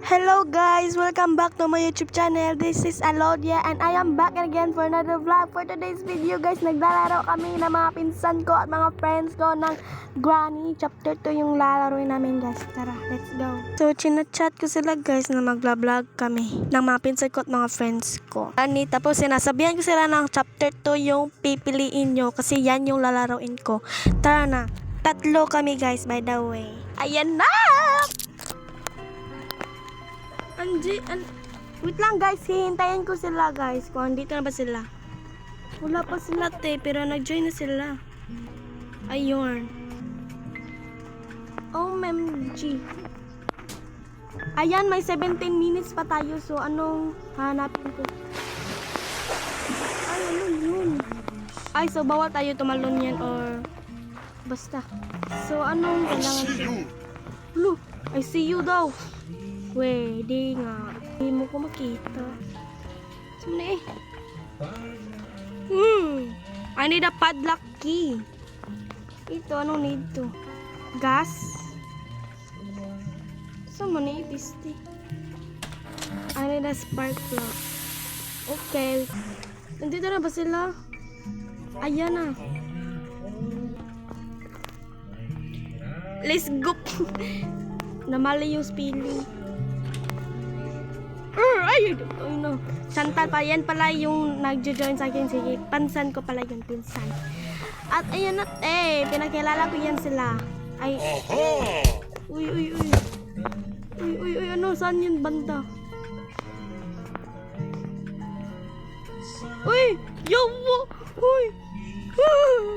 Hello guys! Welcome back to my YouTube channel. This is Alodia and I am back again for another vlog. For today's video guys, naglalaro kami ng mga pinsan ko at mga friends ko ng Granny. Chapter 2 yung lalaroin namin guys. Tara, let's go. So, chinachat ko sila guys na magla-vlog kami ng mga pinsan ko at mga friends ko. Tapos sinasabihan ko sila ng chapter 2 yung pipiliin nyo kasi yan yung lalaroin ko. Tara na. Tatlo kami guys by the way. Ayan na! Wait lang guys, hihintayin ko sila guys. Kung andito na ba sila. Wala pa sila pero nag-join na sila. Ayun. OMG. Ayan, may 17 minutes pa tayo. So, anong hanapin ko? Ay, ano yun? Ay, so bawal tayo tumalon yan or basta. So, anong kailangan ko? Look, I see you daw. Pwede nga. Hindi mo ko makita. Sumuna I need a padlock key. Ito, anong need to? Gas? Sumuna pisti. I need a spark plug. Okay. Nandito na ba sila? Ayan na. Let's go. Namali yung spelling. Ay no. Chantal pa yan pala yung nagjo-join sa akin. Sige, pansan ko pala yung pinsan. At ayun na pinakilala ko yan sila. Ay. Uy. Uy, ano saan yun banda? Uy, yawo. Uy.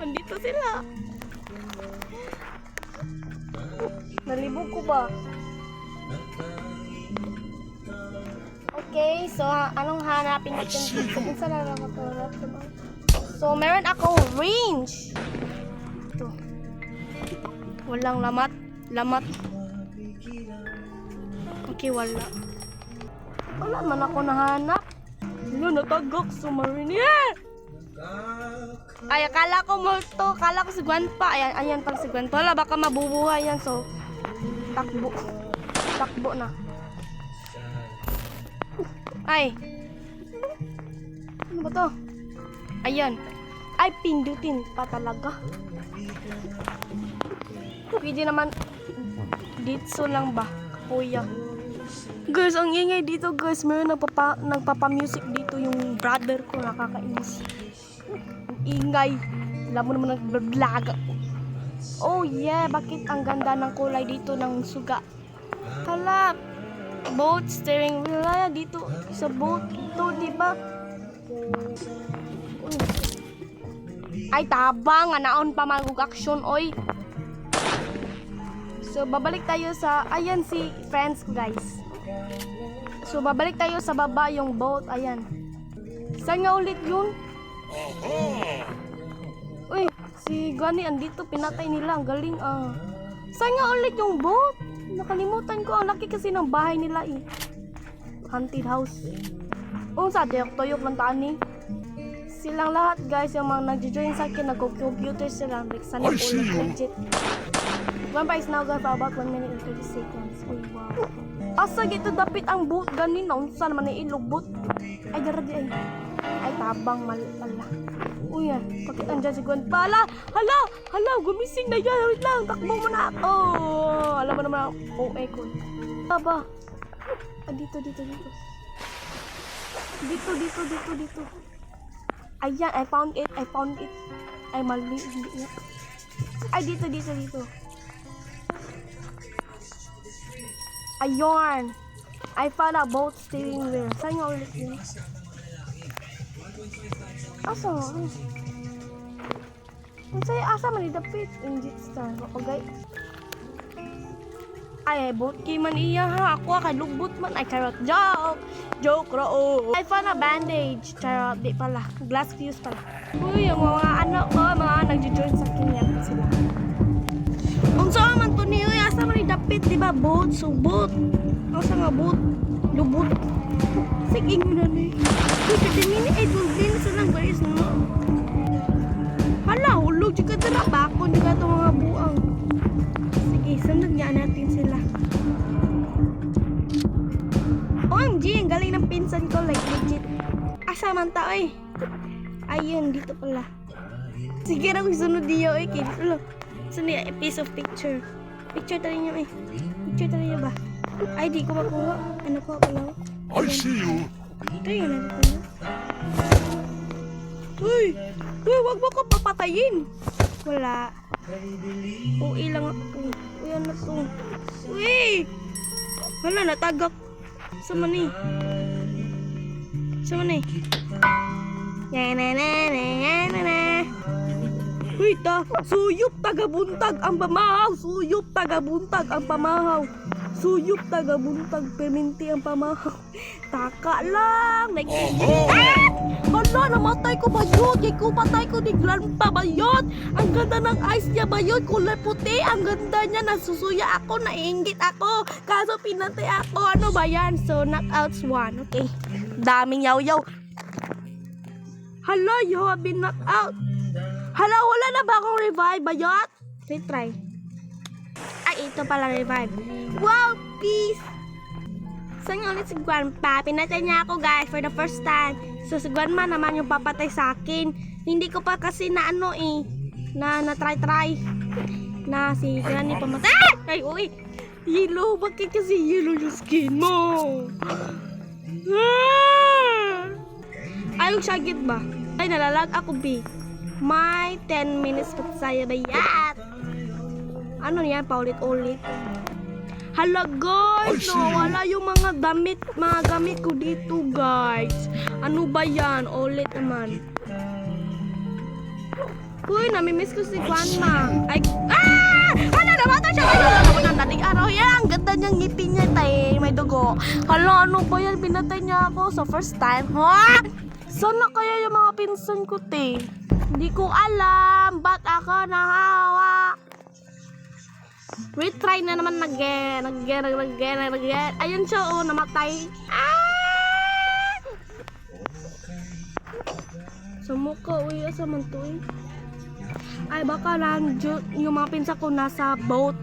Andito sila. Nalibog ko ba? Okay, so anong hanapin natin dito? Kung saan lang ako diba? So, meron akong range. Ito. Walang lamat. Okay, wala. Wala man ako nahanap. Natagak sa Marinier. Ay, akala ko multo. Akala ko si Gwan pa. Ayan pang si Gwan. Wala, baka mabubuhay yan. So, takbo na. Ay. Ano ba to? Ayan. Ay, pindutin pa talaga. Pwede naman dito lang ba? Kuya. Guys, ang ingay dito guys. Mayroon nagpapa-music dito yung brother ko. Nakakainis. Ang ingay. Alam mo naman nag-vlog ako. Oh yeah, bakit ang ganda ng kulay dito ng suga? Hala. Boat steering wheel dito sa boat ito, di ba? Ay tabang, naon pa mag-action oy. So babalik tayo sa ayan si friends guys. So babalik tayo sa baba yung boat, ayan. Saan nga ulit yun? Uy, si Gani andito, pinatay nila, ang galing ah. Saan nga ulit yung boat? Nakalimutan ko, ang laki kasi ng bahay nila haunted house. Sa tuyok lang tani. Silang lahat guys, yung mga nag-join sa akin, nag-computer sila. Like, sana ulit legit. One price now guys, about 1 minute and 30 seconds. Uy, wow. Asa gito dapit ang boat ganin na unsa naman ay ilubot. Ay garadi ay. Ay tabang mali pala. Uy, bakit andyan si Gwen pala? Hala, gumising na yan. Wait lang, takbo mo na. Oh, alam mo naman ang OA ko. Baba. Dito. Dito. Ayan, I found it. Ay, mali. Hindi. Ay, dito. Ayun. I found a boat steering wheel. Saan nga ulit yun? Asa? Asa man idapit? Injit star. Okay. Ay, boat key man iya ha. Ako kalugbot man. Ay, charot. Joke ro. I found a bandage. Charot. Di pala. Glass fuse pala. Uy, yung mga anak ko, mga nag-join sa akin yan sila. Kung saan man to niyo, asa man idapit, di ba? Boat. So, boat. Asa nga boat? Lubot. Sige mo na ni. Uy, kasi mini ay dulin sa lang guys, no? Hala, hulog juga dala. Bako juga itong mga buang. Sige, sunod nga natin sila. legit. Asa man ta, oy? Ayun, dito pala. Sige na kung sunod diyo, oy. Kaya, sunod a piece of picture. Picture tayo niyo, eh. Picture tayo ba? Ay, di ko makuha. Ano ko pala? I see you. Tayo na dito. Uy! Uy, wag mo ko papatayin! Wala. Uy lang ako. Uy, ano to? Uy! Wala, natagak. Sama ni. Sama ni. Uy, ta! Suyop tagabuntag ang pamahaw! Suyop tagabuntag ang pamahaw! Suyop tagabuntag peminti ang pamahaw! Taka lang! Hala, namatay ko ba yun? Kaya ko patay ko ni Grandpa ba yun? Ang ganda ng eyes niya ba yun? Kulay puti, ang ganda niya. Nasusuya ako, naiingit ako. Kaso pinatay ako. Ano ba yan? So, knockouts 1. Okay. Daming yaw-yaw. Hala, you have been knocked out. Hala, wala na ba akong revive ba yun? Retry. Ay, ito pala revive. Wow, peace! So nga ulit si Grandpa, pinatay niya ako guys for the first time. So si Grandma naman yung papatay sa akin. Hindi ko pa kasi na ano na try na si Granny pamatay. Ay, uy! Yellow, bakit kasi yellow yung skin mo? Ay, yung syagit ba? Ay, nalalag ako, B. May 10 minutes pa saya ba yan? Ano yan, paulit-ulit? Hala guys, wala yung mga gamit ko dito guys. Ano ba yan? Ulit naman. Uy, namimiss ko si Grandma. Ay, hala, namatay siya. Ay, naman ang dating araw yan. Ang ganda niyang ngiti niya, tay. May dugo. Hala, ano ba yan? Pinatay niya ako sa first time. Ha? Sana kaya yung mga pinsan ko, tay? Hindi ko alam. Ba't ako nahawa? Retry na naman again. Ayun siya, oh, namatay. Sa mukha, uy, asa man to, eh. Ay, baka lang yung mga pinsa ko nasa boat.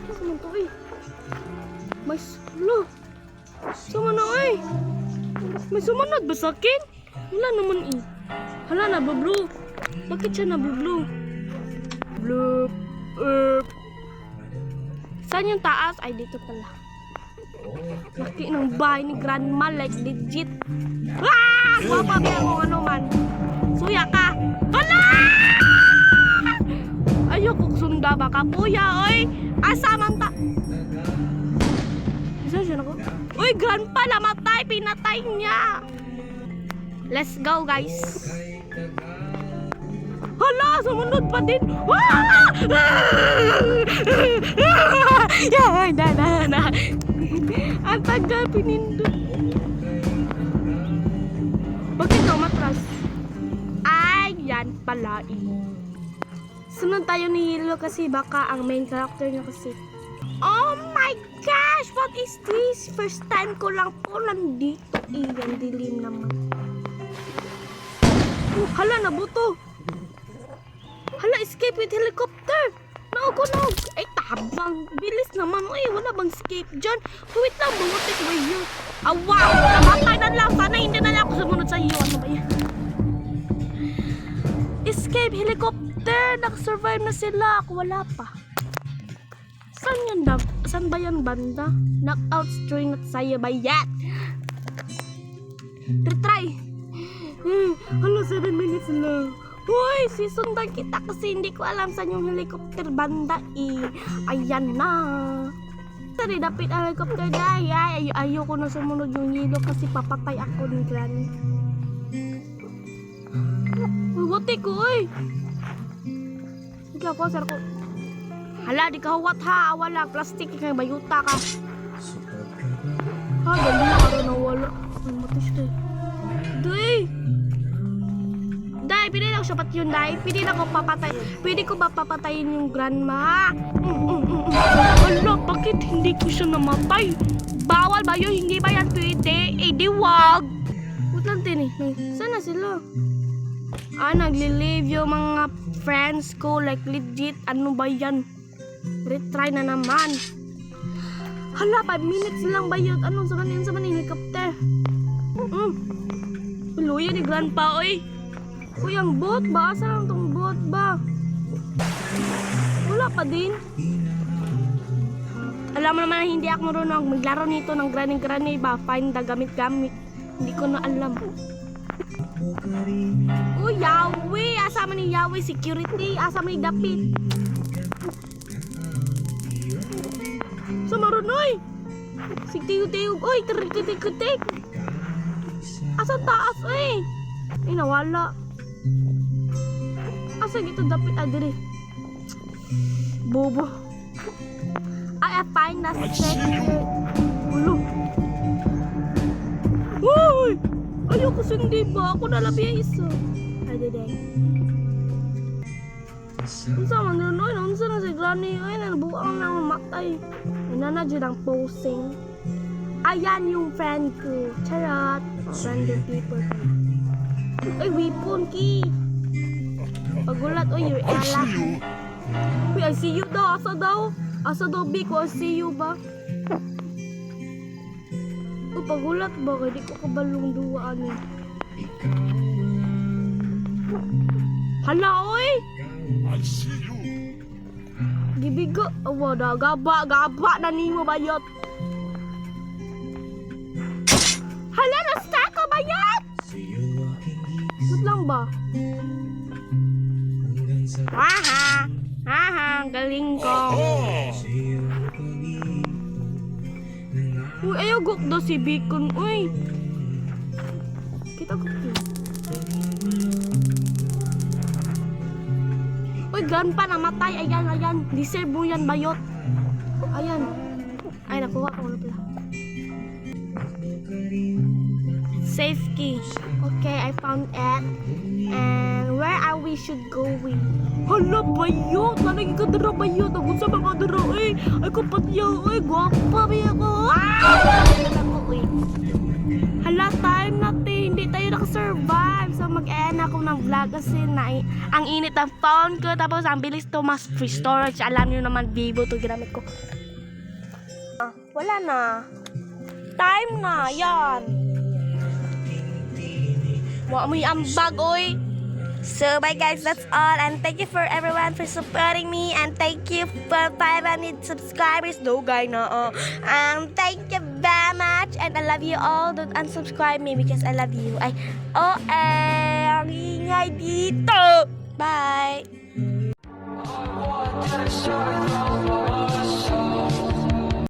Asa man to, eh. May sulo. Sama na, eh. May sumunod ba sa akin? Wala naman, eh. Hala, nablo-blue. Bakit siya nablo-blue? Bloop. Saan yung taas? Ay, dito pala. Laki ng bahay ni Grandma, like legit. Guwapa ba kung ano man. Suya ka. Hala! Ayoko sunda ba ka, kuya, oy. Asa man ta? Saan siya nako? Uy, Grandpa, namatay. Pinatay niya. Let's go, guys. Hala, sumunod pa din. Yan, na. Ang tagal pinindot. Bakit ka umatras? Ay, yan pala. Sunod tayo ni Hilo kasi baka ang main character niya kasi. Oh my gosh! What is this? First time ko lang po nandito. Iyan, dilim naman. Hala, nabuto. Hala, escape with helicopter. Naog. Ay, tabang. Bilis naman. Uy, wala bang escape dyan? Wait lang, bumotik ba yun? Wow! Namatay na lang. Sana hindi na lang ako sumunod sa iyo. Ano ba yan? Escape helicopter. Nakasurvive na sila. Ako wala pa. Saan ba yan banda? Knockout string at saya ba yan? Retry. Hala, 7 minutes lang. Uy, sisundan kita kasi hindi ko alam saan yung helicopter banda eh. Ayan na. Sorry, dapit ang helicopter dahil ayoko na sumunod yung Hilo kasi papatay ako ni Granny. Uy, wati ko, uy. Sige ako, sir ko. Hala, di ka huwat ha. Wala, plastic kay bayuta ka. Ha, ganda na ka na wala. Ay, matis ka. Day! Day, pwede lang siya pat yun, Day. Pwede lang ako papatay. Pwede ko ba papatayin yung Grandma? Hala, bakit hindi ko siya namatay? Bawal ba yun? Hindi ba yan pwede? Eh, di wag. Wait lang din eh. Saan na sila? Nagli-leave yung mga friends ko. Like, legit. Ano ba yan? Retry na naman. Hala, 5 minutes lang ba yun? Anong sa maning helicopter? Luya ni Grandpa, oy. Uy, ang boat ba? Asa lang tong boat ba? Wala pa din. Alam mo naman na hindi ako marunong maglaro nito ng granny ba? Find the gamit-gamit. Hindi ko na alam. Uy, Yahweh! Asa man ni Yahweh security? Asa man ni Dapit? Sa marunoy! Sigtiyog-tiyog! Uy, tarik-tik-tik! Asa taas eh? Ay, nawala. Asa gito Dapit? Adiri. Bobo. I find the secret. Ulo. Uy! Ayoko sindi ba? Ako nalabi isa. Adiri. Unsa man ron oy, unsa na si Granny oy, nabuang na mamatay. Inana jud ang posing. Ayan yung friend ko. Charot. Random people. Uy, weapon ki. Pagulat oy, you're Ella. Uy, I see you daw. Asa daw? Asa daw Big? I see you ba? Uy, pagulat ba? Kaya di ko kabalong duwaan eh. Hala oy! I see you. Gibigo. Awa da, gaba na nimo bayot. Hala, na-stuck ko bayot! Ba't lang ba? Haha, galing ko. Uy, ayaw gok daw si Bacon. Uy. Kita ko. Uy, Grandpa namatay. Ayan. Deserve mo yan, bayot. Ayan. Ay, nakuha ko na pala. Safe key. Okay, I found it. And where are we should going? Hala, bayot! Nanagin ka dara, bayot! Ang sa mga dara, eh! Ay, kapatyaw, eh! Gwapa, bayot ko! Hala, time natin! Hindi tayo nakasurvive! So, mag-end ako ng vlog kasi ang init ng phone ko. Tapos, ang bilis to mas free storage. Alam nyo naman, Vivo to ginamit ko. Wala na. Time na, yan. Wa mo yung ambag, oy. So, bye guys, that's all. And thank you for everyone for supporting me. And thank you for 500 subscribers. No, guy, na. Thank you very much. And I love you all. Don't unsubscribe me because I love you. Ang ingay dito. Bye.